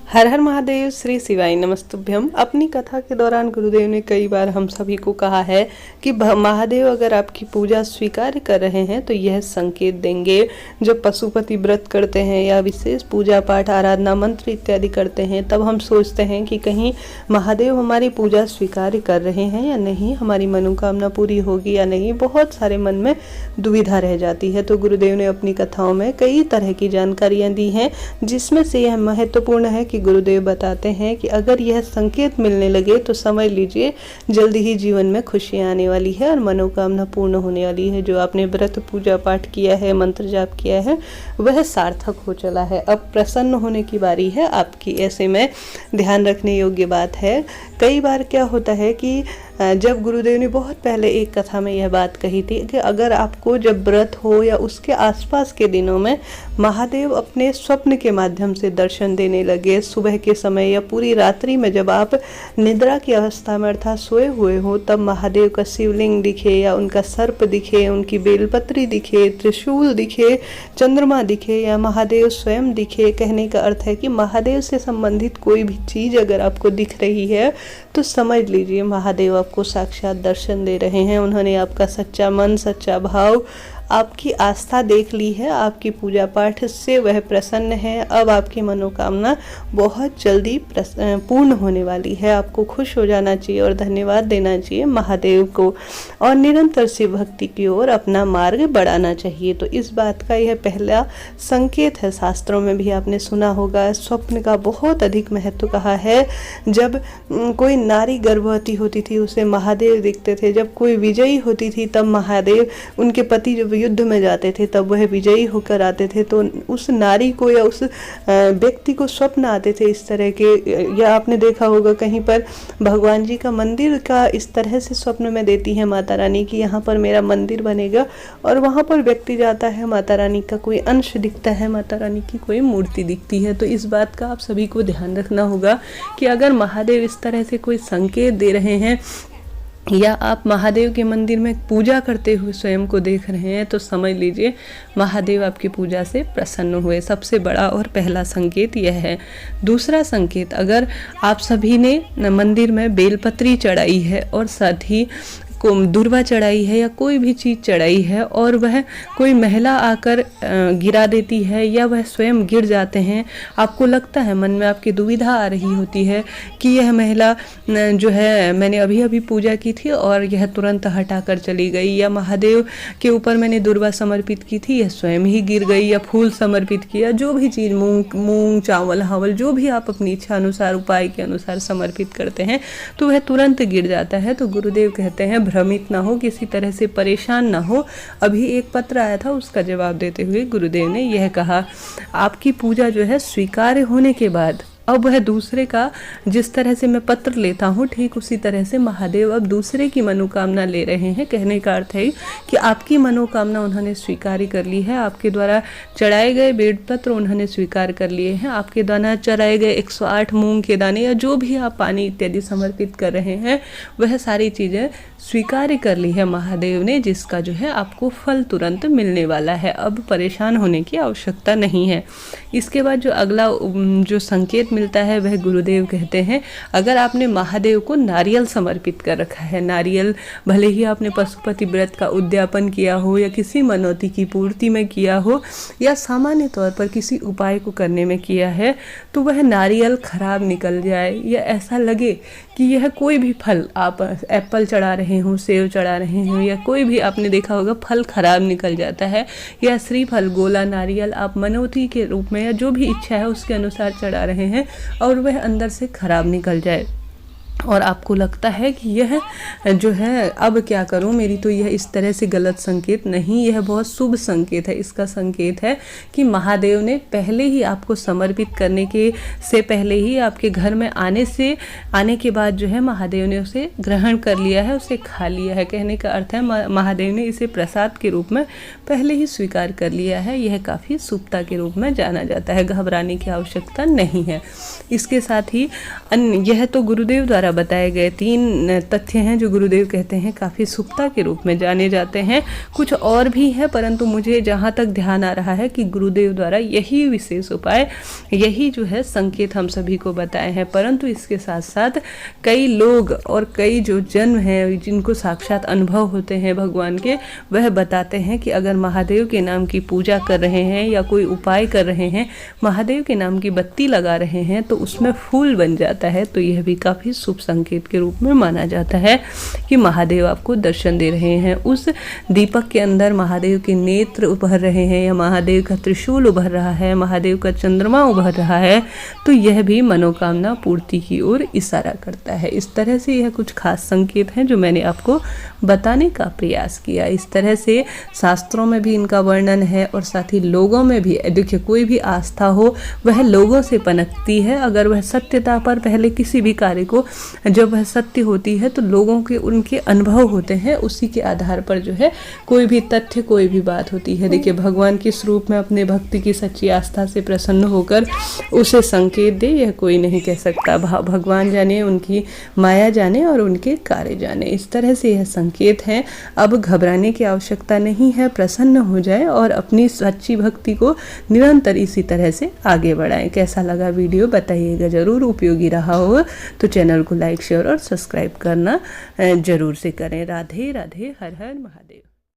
हर हर महादेव, श्री शिवाय नमस्तुभ्यम। अपनी कथा के दौरान गुरुदेव ने कई बार हम सभी को कहा है कि महादेव अगर आपकी पूजा स्वीकार कर रहे हैं तो यह संकेत देंगे। जब पशुपति व्रत करते हैं या विशेष पूजा पाठ आराधना मंत्र इत्यादि करते हैं तब हम सोचते हैं कि कहीं महादेव हमारी पूजा स्वीकार कर रहे हैं या नहीं, हमारी मनोकामना पूरी होगी या नहीं, बहुत सारे मन में दुविधा रह जाती है। तो गुरुदेव ने अपनी कथाओं में कई तरह की जानकारियाँ दी हैं, जिसमें से यह महत्वपूर्ण है कि गुरुदेव बताते हैं कि अगर यह संकेत मिलने लगे तो समझ लीजिए जल्दी ही जीवन में खुशियां आने वाली है और मनोकामना पूर्ण होने वाली है। जो आपने व्रत पूजा पाठ किया है, मंत्र जाप किया है, वह सार्थक हो चला है। अब प्रसन्न होने की बारी है आपकी। ऐसे में ध्यान रखने योग्य बात है, कई बार क्या होता है कि जब गुरुदेव ने बहुत पहले एक कथा में यह बात कही थी कि अगर आपको जब व्रत हो या उसके आसपास के दिनों में महादेव अपने स्वप्न के माध्यम से दर्शन देने लगे, सुबह के समय या पूरी रात्रि में जब आप निद्रा की अवस्था में अर्थात सोए हुए हो, तब महादेव का शिवलिंग दिखे या उनका सर्प दिखे, उनकी बेलपत्री दिखे, त्रिशूल दिखे, चंद्रमा दिखे या महादेव स्वयं दिखे, कहने का अर्थ है कि महादेव से संबंधित कोई भी चीज़ अगर आपको दिख रही है तो समझ लीजिए महादेव आपको साक्षात दर्शन दे रहे हैं। उन्होंने आपका सच्चा मन, सच्चा भाव, आपकी आस्था देख ली है, आपकी पूजा पाठ से वह प्रसन्न है। अब आपकी मनोकामना बहुत जल्दी पूर्ण होने वाली है। आपको खुश हो जाना चाहिए और धन्यवाद देना चाहिए महादेव को और निरंतर शिव भक्ति की ओर अपना मार्ग बढ़ाना चाहिए। तो इस बात का यह पहला संकेत है। शास्त्रों में भी आपने सुना होगा, स्वप्न का बहुत अधिक महत्व कहा है। जब कोई नारी गर्भवती होती थी उसे महादेव दिखते थे, जब कोई विजयी होती थी तब महादेव, उनके पति जब युद्ध में जाते थे तब वह विजयी होकर आते थे, तो उस नारी को या उस व्यक्ति को स्वप्न आते थे इस तरह के। या आपने देखा होगा कहीं पर भगवान जी का मंदिर का इस तरह से स्वप्न में देती है माता रानी कि यहाँ पर मेरा मंदिर बनेगा, और वहाँ पर व्यक्ति जाता है, माता रानी का कोई अंश दिखता है, माता रानी की कोई मूर्ति दिखती है। तो इस बात का आप सभी को ध्यान रखना होगा कि अगर महादेव इस तरह से कोई संकेत दे रहे हैं या आप महादेव के मंदिर में पूजा करते हुए स्वयं को देख रहे हैं तो समझ लीजिए महादेव आपकी पूजा से प्रसन्न हुए। सबसे बड़ा और पहला संकेत यह है। दूसरा संकेत, अगर आप सभी ने मंदिर में बेलपत्री चढ़ाई है और साथ ही को दुर्वा चढ़ाई है या कोई भी चीज़ चढ़ाई है और वह कोई महिला आकर गिरा देती है या वह स्वयं गिर जाते हैं, आपको लगता है, मन में आपकी दुविधा आ रही होती है कि यह महिला जो है मैंने अभी अभी पूजा की थी और यह तुरंत हटाकर चली गई, या महादेव के ऊपर मैंने दुर्वा समर्पित की थी यह स्वयं ही गिर गई, या फूल समर्पित किया, जो भी चीज़ मूंग चावल हवल जो भी आप अपनी इच्छा अनुसार उपाय के अनुसार समर्पित करते हैं तो वह तुरंत गिर जाता है। तो गुरुदेव कहते हैं भ्रमित ना हो, किसी तरह से परेशान ना हो। अभी एक पत्र आया था, उसका जवाब देते हुए गुरुदेव ने यह कहा, आपकी पूजा जो है स्वीकार्य होने के बाद अब वह दूसरे का, जिस तरह से मैं पत्र लेता हूँ ठीक उसी तरह से महादेव अब दूसरे की मनोकामना ले रहे हैं। कहने का अर्थ है कि आपकी मनोकामना उन्होंने स्वीकार कर ली है, आपके द्वारा चढ़ाए गए बेलपत्र उन्होंने स्वीकार कर लिए हैं, आपके द्वारा चढ़ाए गए 108 मूंग के दाने या जो भी आप पानी इत्यादि समर्पित कर रहे हैं वह सारी चीज़ें स्वीकार कर ली है महादेव ने, जिसका जो है आपको फल तुरंत मिलने वाला है। अब परेशान होने की आवश्यकता नहीं है। इसके बाद जो अगला जो संकेत मिलता है वह गुरुदेव कहते हैं, अगर आपने महादेव को नारियल समर्पित कर रखा है, नारियल भले ही आपने पशुपति व्रत का उद्यापन किया हो या किसी मनौती की पूर्ति में किया हो या सामान्य तौर पर किसी उपाय को करने में किया है, तो वह नारियल खराब निकल जाए या ऐसा लगे कि यह कोई भी फल, आप एप्पल चढ़ा रहे हो, सेब चढ़ा रहे हो या कोई भी आपने देखा होगा फल खराब निकल जाता है, या श्रीफल, गोला, नारियल आप मनौती के रूप में या जो भी इच्छा है उसके अनुसार चढ़ा रहे हैं और वह अंदर से खराब निकल जाए और आपको लगता है कि यह जो है अब क्या करूं, मेरी तो यह इस तरह से गलत संकेत नहीं, यह बहुत शुभ संकेत है। इसका संकेत है कि महादेव ने पहले ही आपको समर्पित करने के से पहले ही आपके घर में आने के बाद जो है महादेव ने उसे ग्रहण कर लिया है, उसे खा लिया है। कहने का अर्थ है महादेव ने इसे प्रसाद के रूप में पहले ही स्वीकार कर लिया है। यह काफ़ी शुभता के रूप में जाना जाता है, घबराने की आवश्यकता नहीं है। इसके साथ ही यह तो गुरुदेव द्वारा द्वारा बताए गए 3 तथ्य हैं जो गुरुदेव कहते हैं काफ़ी सुप्ता के रूप में जाने जाते हैं। कुछ और भी है, परंतु मुझे जहाँ तक ध्यान आ रहा है कि गुरुदेव द्वारा यही विशेष उपाय, यही जो है संकेत हम सभी को बताए हैं। परंतु इसके साथ साथ कई लोग और कई जो जन्म हैं जिनको साक्षात अनुभव होते हैं भगवान के, वह बताते हैं कि अगर महादेव के नाम की पूजा कर रहे हैं या कोई उपाय कर रहे हैं, महादेव के नाम की बत्ती लगा रहे हैं तो उसमें फूल बन जाता है। तो यह भी काफ़ी शुभ संकेत के रूप में माना जाता है कि महादेव आपको दर्शन दे रहे हैं। उस दीपक के अंदर महादेव के नेत्र उभर रहे हैं या महादेव का त्रिशूल उभर रहा है, महादेव का चंद्रमा उभर रहा है, तो यह भी मनोकामना पूर्ति की ओर इशारा करता है। इस तरह से यह कुछ खास संकेत हैं जो मैंने आपको बताने का प्रयास किया। इस तरह से शास्त्रों में भी इनका वर्णन है और साथ ही लोगों में भी। देखिए, कोई भी आस्था हो वह लोगों से पनपती है। अगर वह सत्यता पर, पहले किसी भी कार्य को जब वह सत्य होती है तो लोगों के उनके अनुभव होते हैं, उसी के आधार पर जो है कोई भी तथ्य, कोई भी बात होती है। देखिए, भगवान किस रूप में अपने भक्ति की सच्ची आस्था से प्रसन्न होकर उसे संकेत दे, यह कोई नहीं कह सकता। भगवान जाने, उनकी माया जाने और उनके कार्य जाने। इस तरह से यह संकेत है। अब घबराने की आवश्यकता नहीं है, प्रसन्न हो जाए और अपनी सच्ची भक्ति को निरंतर इसी तरह से आगे बढ़ाएं। कैसा लगा वीडियो बताइएगा ज़रूर। उपयोगी रहा हो तो चैनल को लाइक, शेयर और सब्सक्राइब करना जरूर से करें। राधे राधे, हर हर महादेव।